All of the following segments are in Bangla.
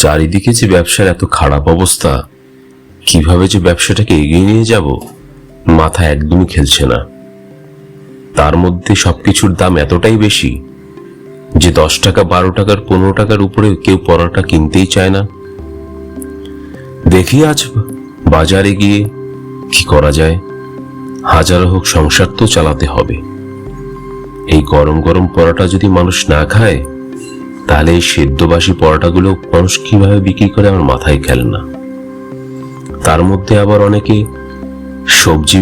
চারিদিকে যে ব্যবসার এত খারাপ অবস্থা, কিভাবে যে ব্যবসাটাকে এগিয়ে নিয়ে যাব মাথা একদমই খেলছে না। তার মধ্যে সবকিছুর দাম এতটাই বেশি যে 10 টাকা 12 টাকার 15 টাকার উপরে কেউ পরোটা কিনতেই চায় না। দেখি আজ বাজারে গিয়ে কি করা যায়। হাজারো হোক সংসার তো চালাতে হবে। এই গরম গরম পরোটা যদি মানুষ না খায় তাহলে এই সেদ্ধবাসী পরোটাগুলো মানুষ কিভাবে বিক্রি করে আমার মাথায় খেলে না। তার মধ্যে আবার অনেকে সবজি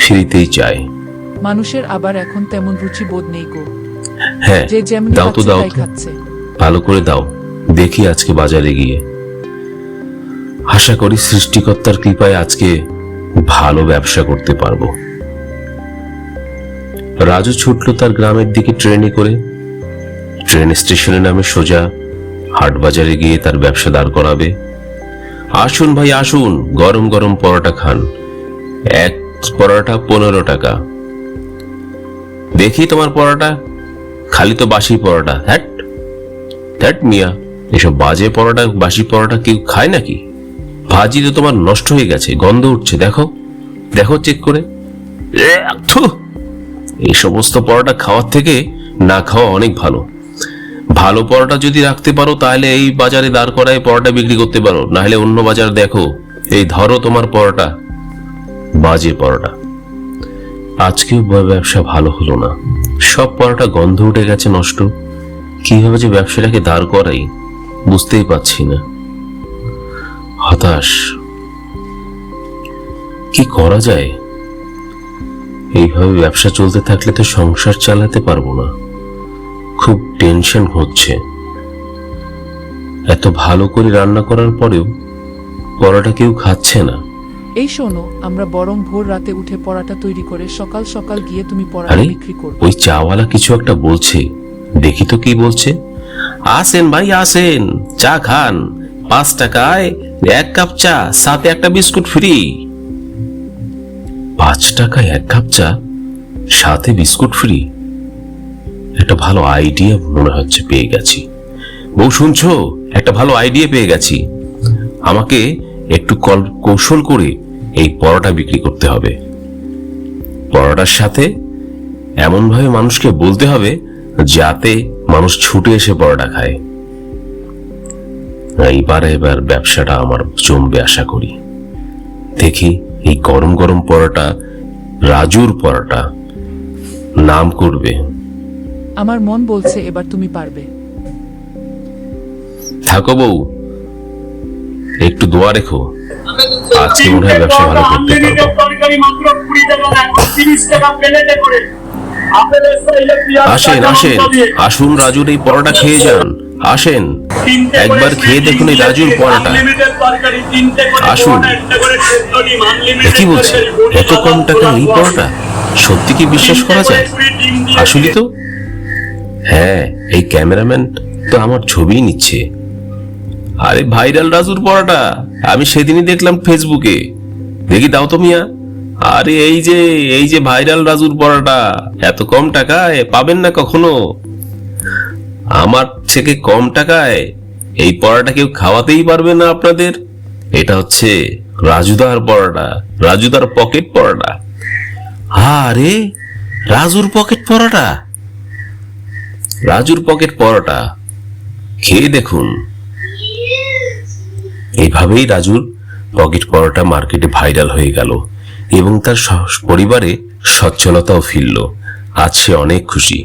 ফ্রিতেই চায়। মানুষের আবার এখন তেমন রুচি বোধ নেই গো। হ্যাঁ, যে যেমনি দাও তো, দাও তাই তো, খাচ্ছে। ভালো করে দাও। দেখি আজকে বাজারে গিয়ে, আশা করি সৃষ্টিকর্তার কৃপায় আজকে ভালো ব্যবসা করতে পারবো। রাজু ছুটলো তার গ্রামের দিকে ট্রেনে করে। ট্রেন স্টেশনে নামে সোজা হাট বাজারে গিয়ে তার ব্যবসা দাঁড় করাবে। আসুন ভাই আসুন, গরম গরম পরোটা খান, এক পরোটা 15 টাকা। দেখি তোমার পরোটা, খালি তো বাসি পরোটা। হ্যাট হ্যাট মিয়া, এসব বাজে পরোটা বাসি পরোটা কেউ খায় নাকি? ভাজি তো তোমার নষ্ট হয়ে গেছে, গন্ধ উঠছে, দেখো দেখো চেক করে। এই সমস্ত পরোটা খাওয়ার থেকে না খাওয়া অনেক ভালো। ভালো পরোটা যদি রাখতে পারো তাহলে এই বাজারে দাঁড় করায় পরোটা বিক্রি করতে পারো, না হলে অন্য বাজার দেখো। এই ধরো তোমার পরোটা, বাজে পরোটা। আজকেও ব্যবসা ভালো হলো না, সব পরোটা গন্ধ উঠে গেছে, নষ্ট। কিভাবে যে ব্যবসাটাকে দাঁড় করাই বুঝতেই পারছি না। হতাশ, কি করা যায়? এইভাবে ব্যবসা চলতে থাকলে তো সংসার চালাতে পারবো না। খুব টেনশন হচ্ছে। এত ভালো করে রান্না করার পরেও পরোটা কেউ খাচ্ছে না। এই শোনো, আমরা বরং ভোর রাতে উঠে পরোটা তৈরি করে সকাল সকাল গিয়ে তুমি পরোটা আরে বিক্রি করবে। ওই চাওয়ালা কিছু একটা বলছে, দেখি তো কি বলছে। আসেন ভাই আসেন, চা খান, 5 টাকায় 1 কাপ চা, সাথে একটা বিস্কুট ফ্রি। 5 টাকায় 1 কাপ চা, সাথে বিস্কুট ফ্রি। একটা ভালো আইডিয়া মনে হচ্ছে পেয়ে গেছি। বউ শুনছো, একটা ভালো আইডিয়া পেয়ে গেছি। আমাকে একটু কৌশল করে এই পরোটা বিক্রি করতে হবে। পরোটার সাথে এমন ভাবে মানুষকে বলতে হবে যাতে মানুষ ছুটে এসে পরোটা খায়। এবার ব্যবসাটা আমার জমবে আশা করি। দেখি এই গরম গরম পরোটা রাজুর পরোটা নাম করবে। আমার মন বলছে এবার তুমি পারবে। থাকো বউ, একটু দোয়া রেখো, আজকে মনে হয় ব্যবসা ভালো করতে পারবো। আসেন আসেন, আসুন রাজুর এই পরোটা খেয়ে যান। আসেন একবার খেয়ে দেখুন এই রাজুর পরোটা। আসুন। কি বলছে, এত কম টাকা এই পরোটা? সত্যি কি বিশ্বাস করা যায়? আসলে তো হ্যাঁ, এই ক্যামেরাম্যান তো আমার ছবি নিচ্ছে। আরে ভাইরাল রাজুর পরোটা, আমি সেদিনই দেখলাম ফেসবুকে। দেখি দাও তো মিয়া। আরে এই যে ভাইরাল রাজুর পরোটা, এত কম টাকায় পাবেন না কখনো। আমার থেকে কম টাকায় এই পরোটা কেউ খাওয়াতেই পারবে না আপনাদের। এটা হচ্ছে রাজুদার পরোটা, রাজুদার পকেট পরোটা। আরে রাজুর পকেট পরোটা, রাজুর পকেট পরোটা খেয়ে দেখুন। এইভাবেই রাজুর পকেট পরোটা মার্কেটে ভাইরাল হয়ে গেল এবং তার পরিবারে সচ্ছলতাও ফিরল। আজ সে অনেক খুশি।